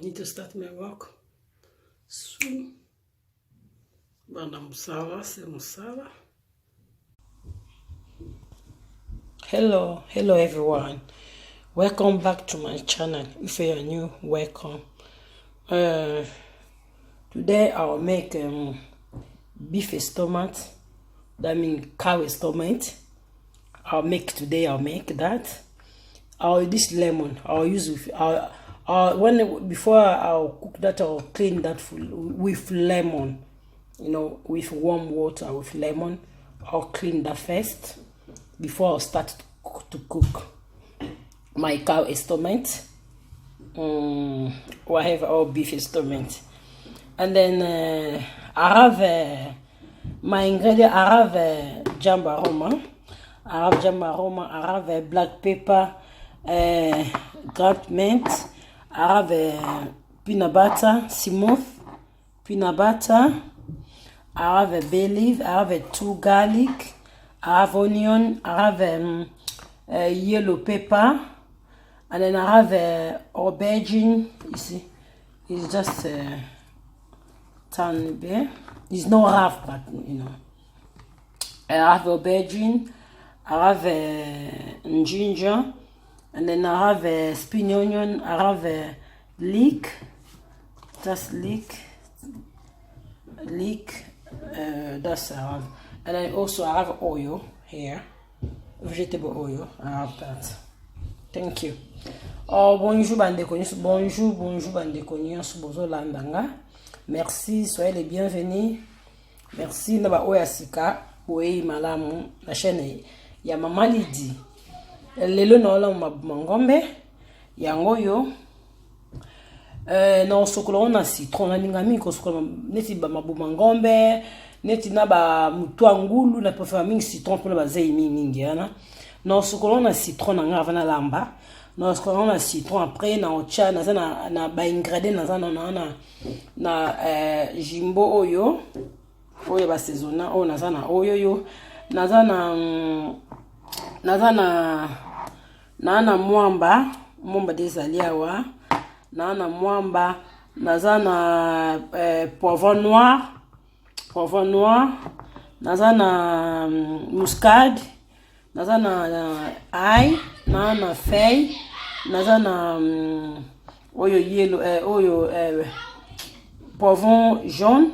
Need to start my work soon. Bana musala, c'est musala. Hello everyone. Welcome back to my channel. If you are new, welcome. Today I'll make beef stomach. That means cow stomach. I'll make that. I'll this lemon. I'll use before I'll cook that. I'll clean that with lemon. You know, with warm water with lemon. I'll clean that first before I'll start to cook my cow stomach. Whatever, or beef stomach. And then I have my ingredient. I have jamba aroma. I have black pepper, ground mint. I have peanut butter, smooth peanut butter. I have a bay leaf. I have 2 garlic. I have onion. I have yellow pepper. And then I have aubergine. You see, it's just tiny bit. It's not rough, but you know. I have aubergine. I have ginger. And then I have spring onion. I have leek. Just leek. That's I have. And then also I have oil here. Vegetable oil. I have that. Thank you. Oh, bonjour bandekoni, bonjour bandekoni, bozo landanga. Merci, soyez les bienvenus. Merci naba oyasika, oye malamu la chaîne ya Mama Lydie. Lelo na ola mabumangombe yango yo. Na osokola na citron na lingami ko sokola neti ba mabumangombe, neti na ba mutwa ngulu na prefer mingi citron pour ba zei mingi yana. Na osokola na citron na ngava na lamba. Na osokola na citron après na ocha na ba ingredient na jimbo oyo ba saisonna o na oyo yo na mwamba desaliawa na mwamba na poivron noir na muscade na ail na feuille na oyo yellow oyo poivron jaune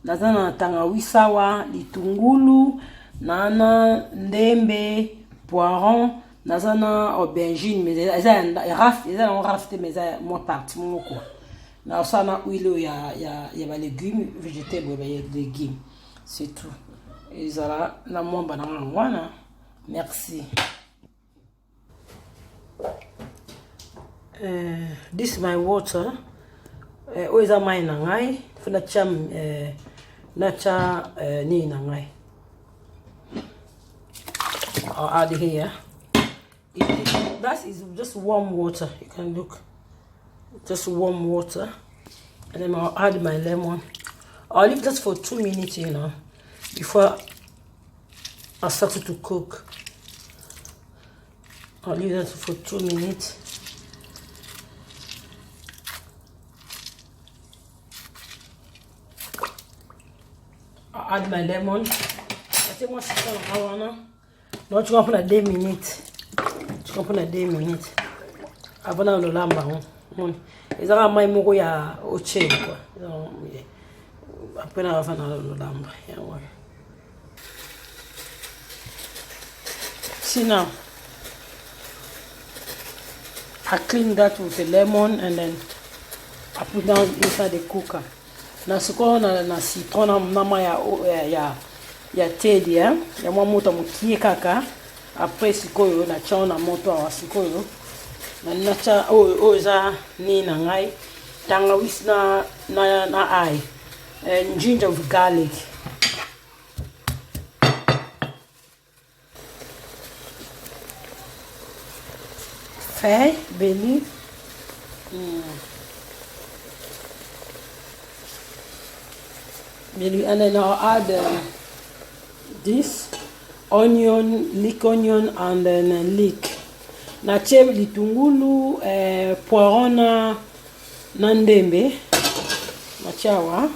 na tangawisawa litungulu na ndembe poiron na aubergine mais eza rafte mais moi partie mon quoi na sana huile ya ba légumes végétaux ya légumes c'est tout ezala na mwamba na ngwana. Merci. This is my water. Always a mine nangai. Funa cham nacha ni nangai. I'll add here. That is just warm water. You can look. Just warm water. And then I'll add my lemon. I'll leave this for 2 minutes, you know, before I start to cook. I'll leave that for 2 minutes. I'll add my lemon. I think once it's done, I wanna. No, tu vas prendre 2 minutes. Tu vas prendre 2 minutes. Avant de lamba, ils ont mis mon ya au chien quoi. Après on va faire le lamba. See now, I clean that with the lemon and then I put down inside the cooker. Na siko na citron na ma ya tedi ya mwa moto mukie kaka. Après siko yo na chona moto wa siko yo. Na nacha oza ni na ngai tangawisi na ai and ginger with garlic. Feuille, bay leaf. And then I'll add this onion, leek onion, and then leek. Na chebe litungulu, poiron Nandembe. Machawa.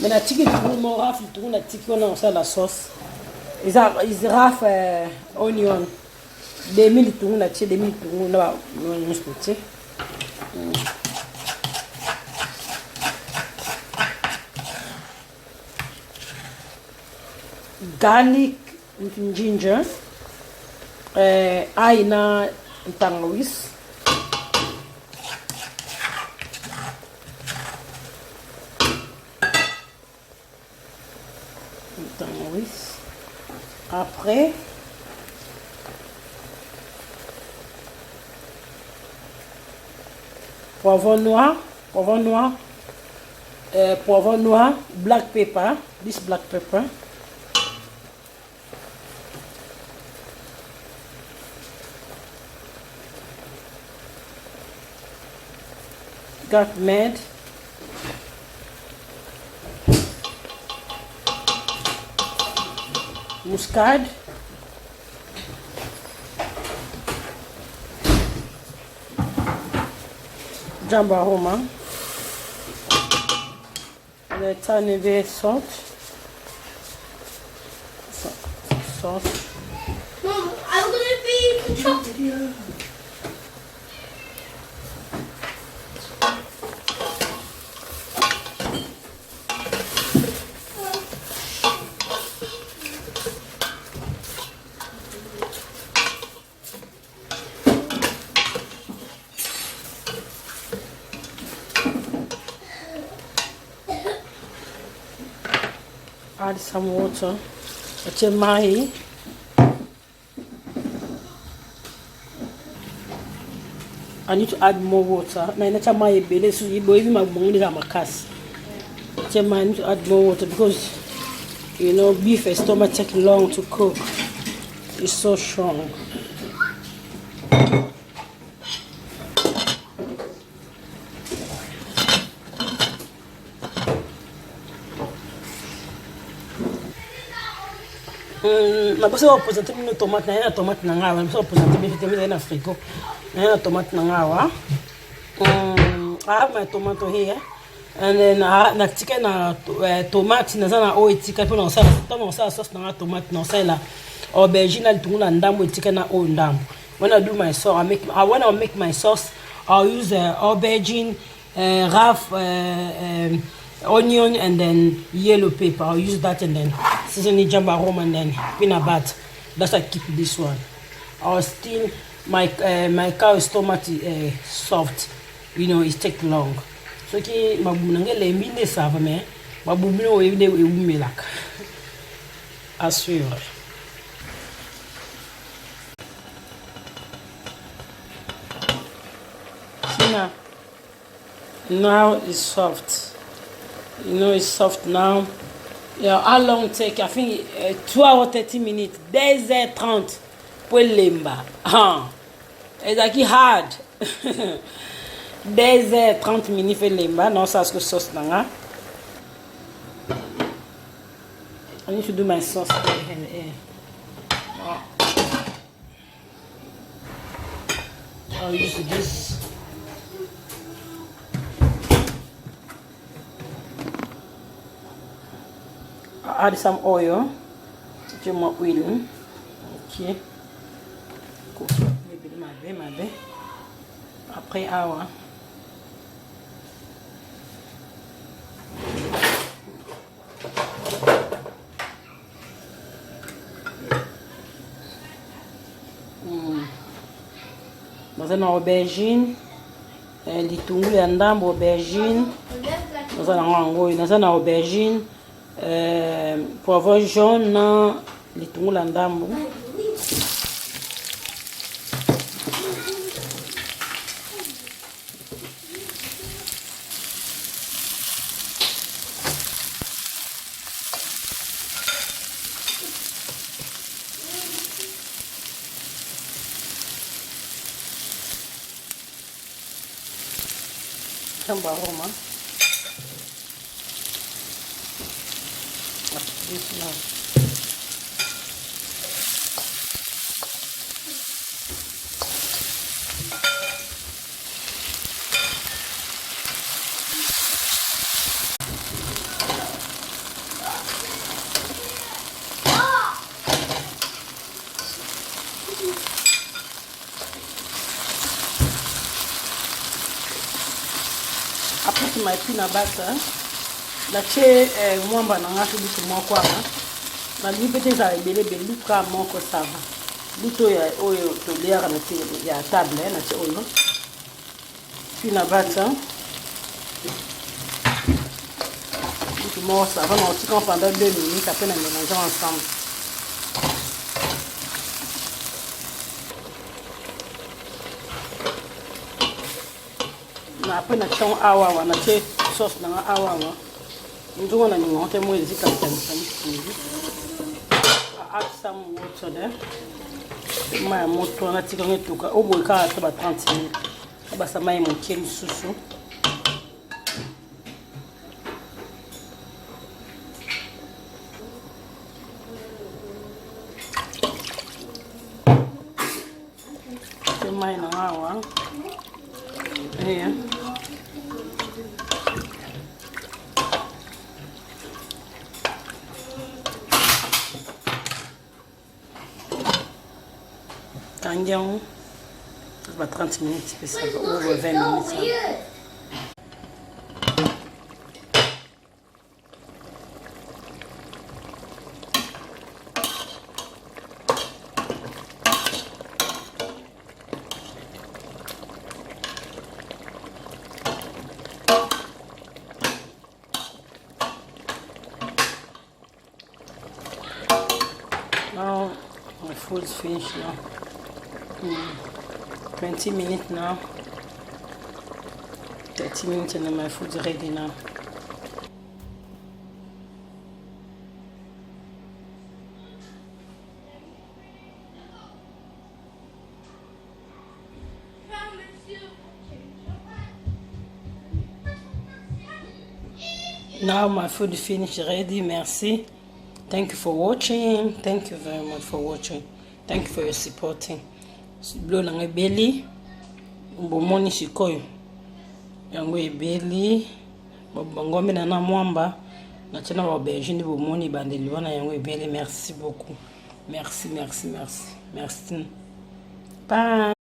Mais la tiki tout mon raf tout la tiki on a ça la sauce. Ils raf onion. 2000 tout la tiki 2000 tout là on se garlic with ginger. Aina tangawizi. Après, poivron noir, black pepper, this black pepper. Got mad. Muscade. Jamba Roma. A tiny bit salt. Salt. Mom, I'm gonna be chocolate. Add some water. Ache mai. I need to add more water. Na inacha mai bele so ibo hivi magbongi za makasi. Ache mai, I need to add more water because you know beef and stomach take long to cook. It's so strong. Ma bose wa presenter une tomate na tomate na ngawa, ma presenter me fete na frigo. Na tomate na ngawa. I have my tomato here. And then na tika na tomate na zana o tika pe na osala sauce na tomate na osala aubergine al tungula ndambo tika na o ndambo. When I do my sauce, when I make my sauce, I'll use aubergine, rough onion and then yellow pepper. I'll use that and then season it jamba roma and then peanut butter. That's why I keep this one. I'll still my cow stomach soft. You know, it take long. So ki mabunange le mine sava me mabubino we de we milak. Assure. Now it's soft. You know it's soft now. Yeah, how long take? I think 2 hours 30 minutes. 2h30 pour lemba. It's like hard. 2h30 minutes pour lemba. Non, ça c'est que sauce nanga. I need to do my sauce. I'll use this. Add some oil. Just more oil. Okay. Cook my baby. Après awa. Dans une aubergine, litungulu ya ndambo aubergine. Dans une aubergine. Poivron jaune, litungulu ya ndambo. Jamba Roma. This now. Après tu m'as pris na bata. La che mwamba na ngati bitu mwako hapa. Na libete za ebele belu ka moko sava. Luto ya oyo to liara na ti ya table na che oyo. Puis na bata. Bitu moko sava na otika pendant 2 minutes après na mélanger ensemble. Na après na chon awa na che sauce na awa. Ndio na ningote mwezi kabisa hivi. Add some water there. Ma moto na tika ngetuka obo ka ba 30 minutes. Aba sama mo kemi susu. Mai na awa. Tangião, para 30 minutes, ou 20 minutes. Now my food is finished now. 20 minutes now. 30 minutes and my food is ready now. Now my food is finished, ready. Merci. Thank you for watching. Thank you very much for watching. Thank you for your supporting. Blow na ebeli. Mbomoni shikoyo. Yango ebeli. Bangombe na mwamba. Na tena ba aubergine bomoni bandeli wana yango ebeli. Merci beaucoup. Merci. Merci. Bye.